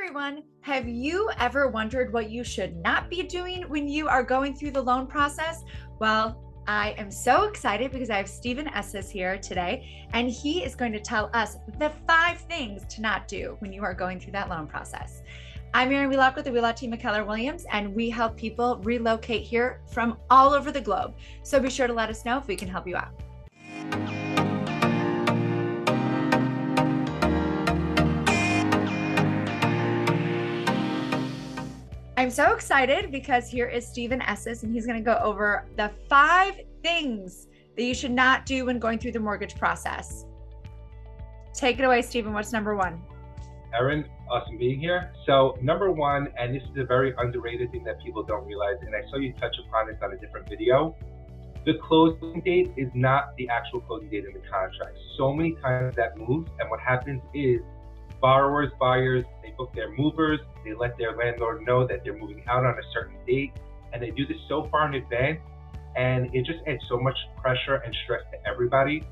everyone. Have you ever wondered what you should not be doing when you are going through the loan process? Well, I am so excited because I have Stephen Esses here today, and he is going to tell us the 5 things to not do when you are going through that loan process. I'm Erin Wheelock with the Wheelock Team at Keller Williams, and we help people relocate here from all over the globe. So be sure to let us know if we can help you out. I'm so excited because here is Stephen Esses, and he's going to go over the 5 things that you should not do when going through the mortgage process. Take it away, Stephen. What's number 1? Erin, awesome being here. So number 1, and this is a very underrated thing that people don't realize, and I saw you touch upon this on a different video, the closing date is not the actual closing date in the contract. So many times that moves, and what happens is borrowers, buyers, they book their movers, they let their landlord know that they're moving out on a certain date, and they do this so far in advance, and it just adds so much pressure and stress to everybody.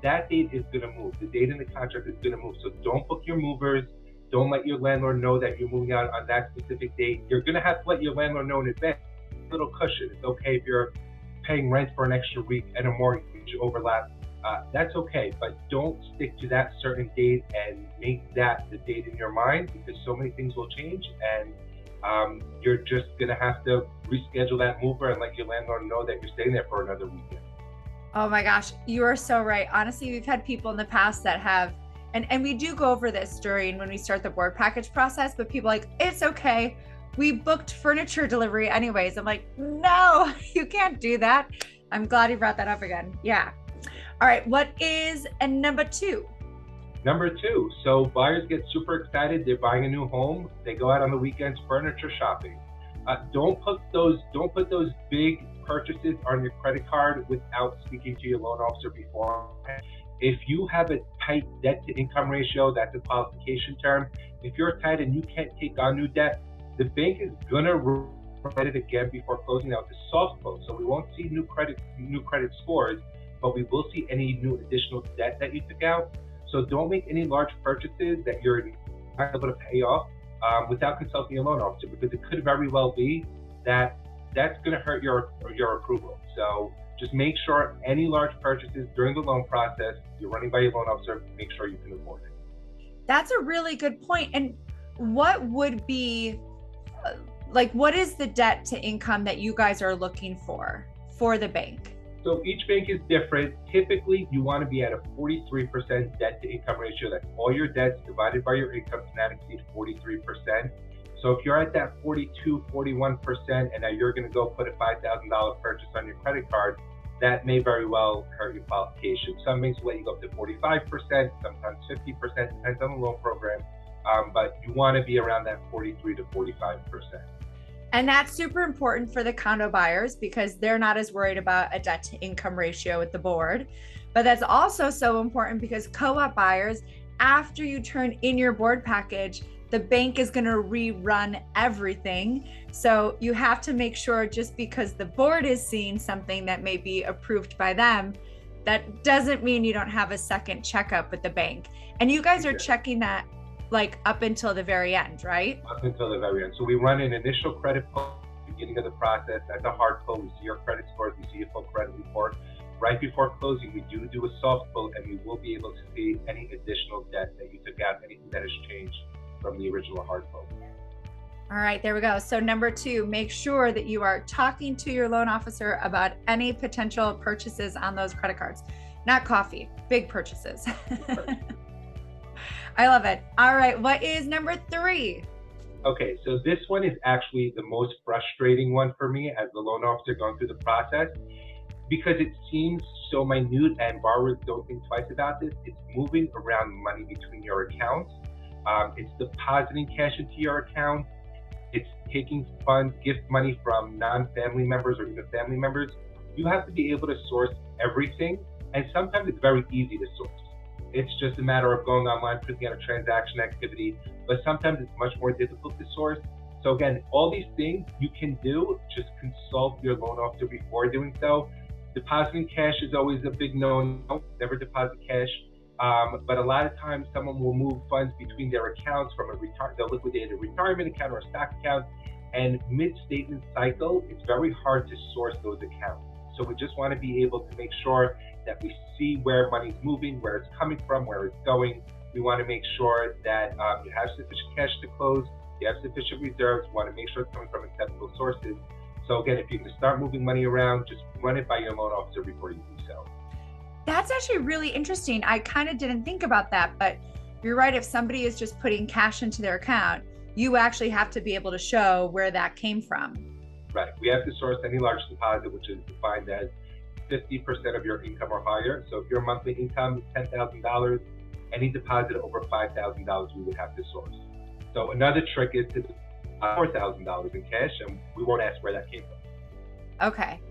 That date is going to move. The date in the contract is going to move. So don't book your movers. Don't let your landlord know that you're moving out on that specific date. You're going to have to let your landlord know in advance. A little cushion. It's okay if you're paying rent for an extra week and a mortgage overlap. That's okay, but don't stick to that certain date and make that the date in your mind, because so many things will change, and you're just going to have to reschedule that mover and let your landlord know that you're staying there for another weekend. Oh my gosh, you are so right. Honestly, we've had people in the past that have, and we do go over this during when we start the board package process, but people are like, it's okay. We booked furniture delivery anyways. I'm like, no, you can't do that. I'm glad you brought that up again. Yeah. All right, what is number 2? Number 2, so buyers get super excited. They're buying a new home. They go out on the weekends furniture shopping. Don't put those big purchases on your credit card without speaking to your loan officer before. If you have a tight debt to income ratio, that's a qualification term. If you're tight and you can't take on new debt, the bank is gonna write it again before closing out the soft close. So we won't see new credit scores, but we will see any new additional debt that you took out. So don't make any large purchases that you're not able to pay off without consulting your loan officer, because it could very well be that that's going to hurt your approval. So just make sure any large purchases during the loan process, you're running by your loan officer, make sure you can afford it. That's a really good point. And what would be, what is the debt to income that you guys are looking for the bank? So each bank is different. Typically, you want to be at a 43% debt to income ratio. That's all your debts divided by your income cannot exceed 43%. So if you're at that 42, 41%, and now you're going to go put a $5,000 purchase on your credit card, that may very well hurt your qualification. Some banks will let you go up to 45%, sometimes 50%, depends on the loan program. But you want to be around that 43 to 45%. And that's super important for the condo buyers because they're not as worried about a debt to income ratio with the board. But that's also so important because co-op buyers, after you turn in your board package, the bank is going to rerun everything. So you have to make sure, just because the board is seeing something that may be approved by them, that doesn't mean you don't have a second checkup with the bank. And you guys are checking that up until the very end, right? Up until the very end. So we run an initial credit pull at the beginning of the process. That's a hard pull. We see your credit scores, we see your full credit report. Right before closing, we do a soft pull, and we will be able to see any additional debt that you took out, anything that has changed from the original hard pull. All right, there we go. So number 2, make sure that you are talking to your loan officer about any potential purchases on those credit cards. Not coffee, big purchases. I love it. All right, what is number 3? Okay, so this one is actually the most frustrating one for me as the loan officer going through the process, because it seems so minute and borrowers don't think twice about this. It's moving around money between your accounts. It's depositing cash into your account. It's taking funds, gift money from non-family members or even family members. You have to be able to source everything, and sometimes it's very easy to source. It's just a matter of going online, putting out a transaction activity, but sometimes it's much more difficult to source. So again, all these things you can do, just consult your loan officer before doing so. Depositing cash is always a big no-no. Never deposit cash But a lot of times someone will move funds between their accounts from the liquidated retirement account or a stock account, and mid-statement cycle, it's very hard to source those accounts. So we just want to be able to make sure that we see where money's moving, where it's coming from, where it's going. We want to make sure that you have sufficient cash to close, you have sufficient reserves, you want to make sure it's coming from acceptable sources. So again, if you can start moving money around, just run it by your loan officer before you do so. That's actually really interesting. I kind of didn't think about that, but you're right. If somebody is just putting cash into their account, you actually have to be able to show where that came from. Right. We have to source any large deposit, which is defined as 50% of your income or higher. So if your monthly income is $10,000, any deposit over $5,000 we would have to source. So another trick is to $4,000 in cash, and we won't ask where that came from. Okay.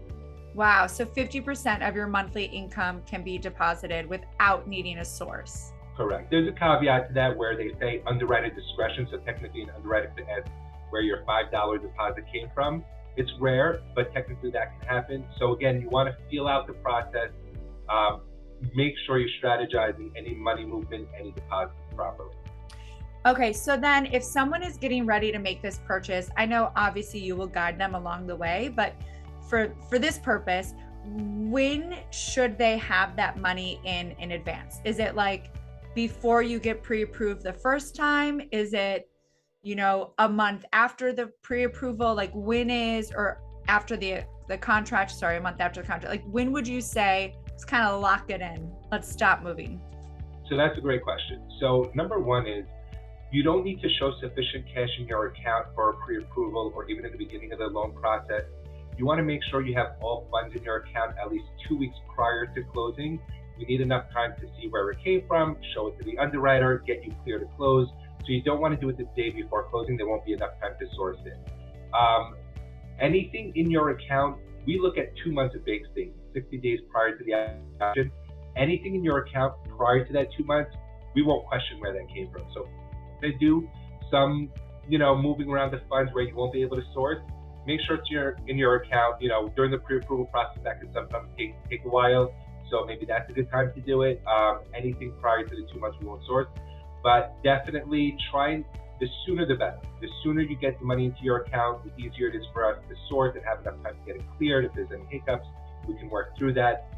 Wow. So 50% of your monthly income can be deposited without needing a source. Correct. There's a caveat to that where they say underwriter discretion. So technically an underwriter could ask where your $5 deposit came from. It's rare, but technically that can happen. So again, you want to feel out the process. Make sure you're strategizing any money movement, any deposits properly. Okay, so then if someone is getting ready to make this purchase, I know obviously you will guide them along the way, but for this purpose, when should they have that money in advance? Is it like before you get pre-approved the first time? Is it, a month after the pre-approval? Like when is, or after the contract, sorry, a month after the contract, like when would you say, let's kind of lock it in, let's stop moving? So that's a great question. So number one is, you don't need to show sufficient cash in your account for a pre-approval or even in the beginning of the loan process. You want to make sure you have all funds in your account at least 2 weeks prior to closing. You need enough time to see where it came from, show it to the underwriter, get you clear to close. So you don't want to do it the day before closing. There won't be enough time to source it. Anything in your account, we look at 2 months of bank statements, 60 days prior to the action. Anything in your account prior to that 2 months, we won't question where that came from. So they do some, moving around the funds where you won't be able to source, make sure it's in your account. During the pre-approval process, that can sometimes take a while. So maybe that's a good time to do it. Anything prior to the 2 months we won't source, but definitely the sooner the better. The sooner you get the money into your account, the easier it is for us to sort and have enough time to get it cleared. If there's any hiccups, we can work through that.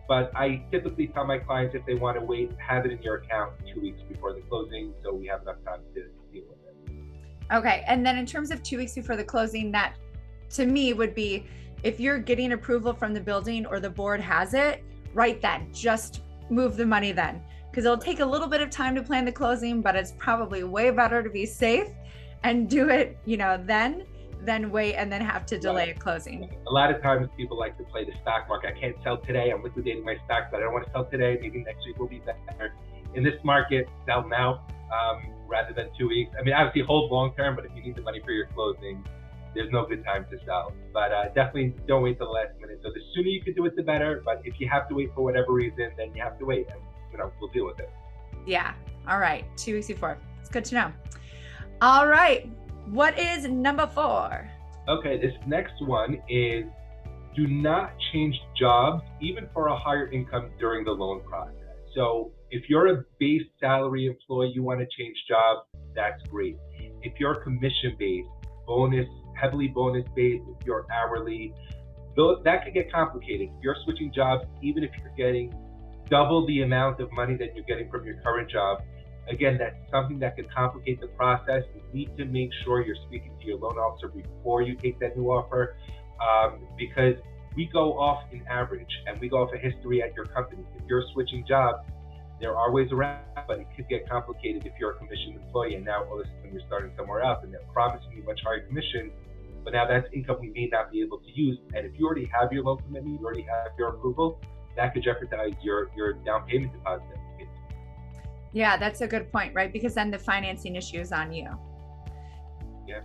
But I typically tell my clients if they want to wait, have it in your account 2 weeks before the closing, so we have enough time to deal with it. Okay, and then in terms of 2 weeks before the closing, that to me would be if you're getting approval from the building or the board has it, right then, just move the money then. Because it'll take a little bit of time to plan the closing, but it's probably way better to be safe and do it, then wait and then have to delay a closing. A lot of times people like to play the stock market. I can't sell today. I'm liquidating my stocks, but I don't want to sell today. Maybe next week will be better. In this market, sell now rather than 2 weeks. I mean, obviously hold long term, but if you need the money for your closing, there's no good time to sell. But definitely don't wait till the last minute. So the sooner you can do it, the better. But if you have to wait for whatever reason, then you have to wait, and we'll deal with it. Yeah. All right. 2 weeks before. It's good to know. All right. What is number 4? Okay, this next one is do not change jobs, even for a higher income during the loan process. So if you're a base salary employee, you want to change jobs, that's great. If you're commission-based, heavily bonus-based, if you're hourly, that could get complicated. If you're switching jobs, even if you're getting double the amount of money that you're getting from your current job, again, that's something that could complicate the process. You need to make sure you're speaking to your loan officer before you take that new offer, because we go off an average and we go off a history at your company. If you're switching jobs, there are ways around, but it could get complicated if you're a commissioned employee and now all of a sudden you're starting somewhere else and they're promising you much higher commission, but now that's income we may not be able to use. And if you already have your loan commitment, you already have your approval, that could jeopardize your down payment deposit. Yeah, that's a good point, right? Because then the financing issue is on you. Yeah.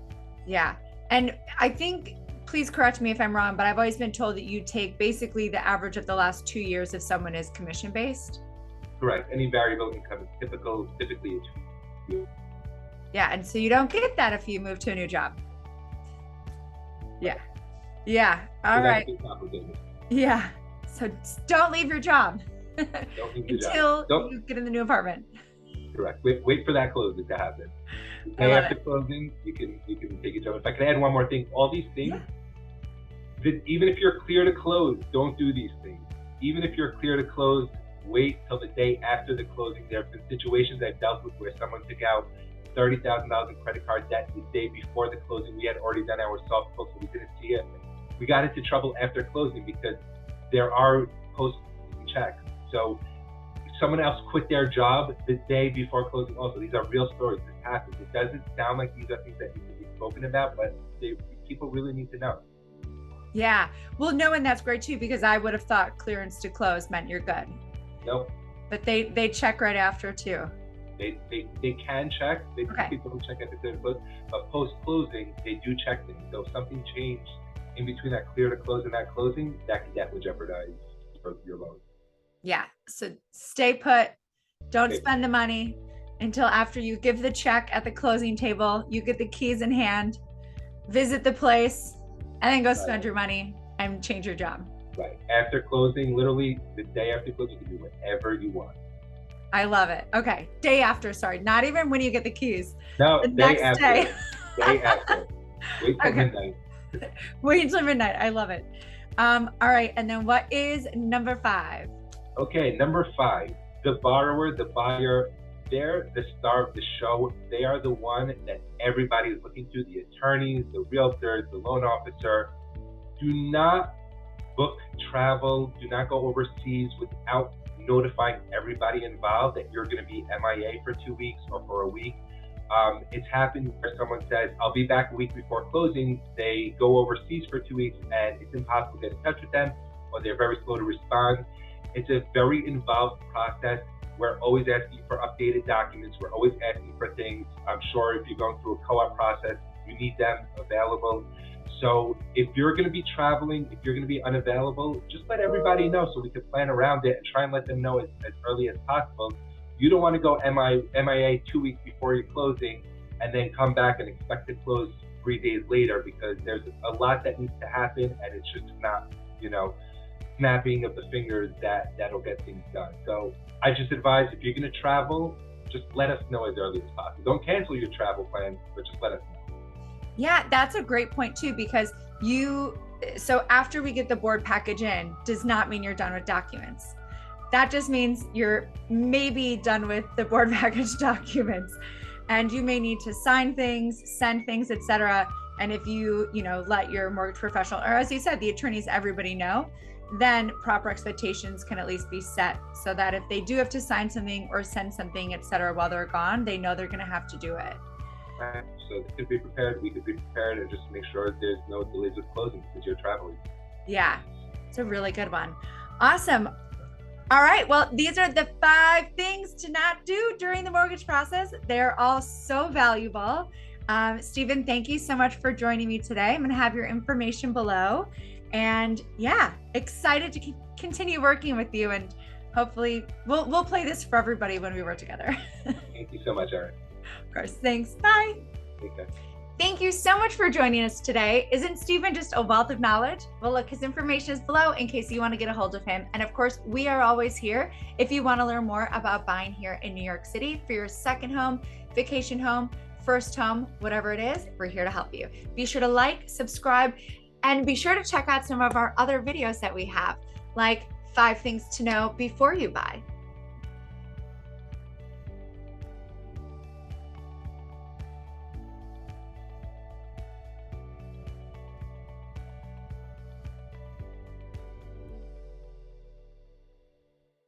Yeah. And I think, please correct me if I'm wrong, but I've always been told that you take basically the average of the last 2 years if someone is commission based. Correct. Any variable income is typically a 2 years. Yeah. And so you don't get that if you move to a new job. Yeah. Yeah. All right. Yeah. So don't leave your job. Don't leave the job. until Don't. you get in the new apartment. Correct. Wait for that closing to happen. The I day love after it. closing, you can take your job. If I can add one more thing, all these things, Yeah. even if you're clear to close, don't do these things. Even if you're clear to close, wait till the day after the closing. There have been situations I've dealt with where someone took out $30,000 in credit card debt the day before the closing. We had already done our soft close, so we didn't see it. We got into trouble after closing because there are post checks. So someone else quit their job the day before closing. Also, these are real stories. This happens. It doesn't sound like these are things that need to be spoken about, but people really need to know. Yeah. Well, no, and that's great too, because I would have thought clearance to close meant you're good. Nope. But they check right after too. They can check. They people don't check after clear to close, but post closing they do check things. So if something changed in between that clear to close and that closing, that can definitely jeopardize your loan. Yeah. So stay put. Don't spend the money until after you give the check at the closing table. You get the keys in hand, visit the place, and then go spend your money and change your job. Right. After closing, literally the day after closing, you can do whatever you want. I love it. Okay. Day after, sorry. Not even when you get the keys. No, the day next after. Day. Day after. Wait till midnight. Wait until midnight. I love it. All right. And then what is number 5? Okay. Number 5, the borrower, the buyer, they're the star of the show. They are the one that everybody is looking to, the attorneys, the realtors, the loan officer. Do not book travel. Do not go overseas without notifying everybody involved that you're going to be MIA for 2 weeks or for a week. It's happened where someone says, I'll be back a week before closing. They go overseas for 2 weeks and it's impossible to get in touch with them, or they're very slow to respond. It's a very involved process. We're always asking for updated documents. We're always asking for things. I'm sure if you're going through a co-op process, you need them available. So if you're going to be traveling, if you're going to be unavailable, just let everybody know so we can plan around it and try and let them know as early as possible. You don't want to go MIA 2 weeks before you're closing and then come back and expect to close 3 days later, because there's a lot that needs to happen and it's just not, snapping of the fingers that'll get things done. So I just advise, if you're going to travel, just let us know as early as possible. Don't cancel your travel plans, but just let us know. Yeah, that's a great point too, because so after we get the board package in, does not mean you're done with documents. That just means you're maybe done with the board package documents, and you may need to sign things, send things, etc. And if you let your mortgage professional, or as you said, the attorneys, everybody know, then proper expectations can at least be set so that if they do have to sign something or send something, etc., while they're gone, they know they're going to have to do it. Right. So they could be prepared, we could be prepared, and just make sure there's no delays with closing because you're traveling. Yeah, it's a really good one. Awesome. All right. Well, these are the 5 things to not do during the mortgage process. They're all so valuable. Stephen, thank you so much for joining me today. I'm going to have your information below. And yeah, excited to continue working with you. And hopefully we'll play this for everybody when we work together. Thank you so much, Erin. Of course. Thanks. Bye. Take care. Thank you so much for joining us today. Isn't Stephen just a wealth of knowledge? Well, look, his information is below in case you want to get a hold of him. And of course, we are always here if you want to learn more about buying here in New York City for your second home, vacation home, first home, whatever it is, we're here to help you. Be sure to like, subscribe, and be sure to check out some of our other videos that we have, like 5 things to know before you buy.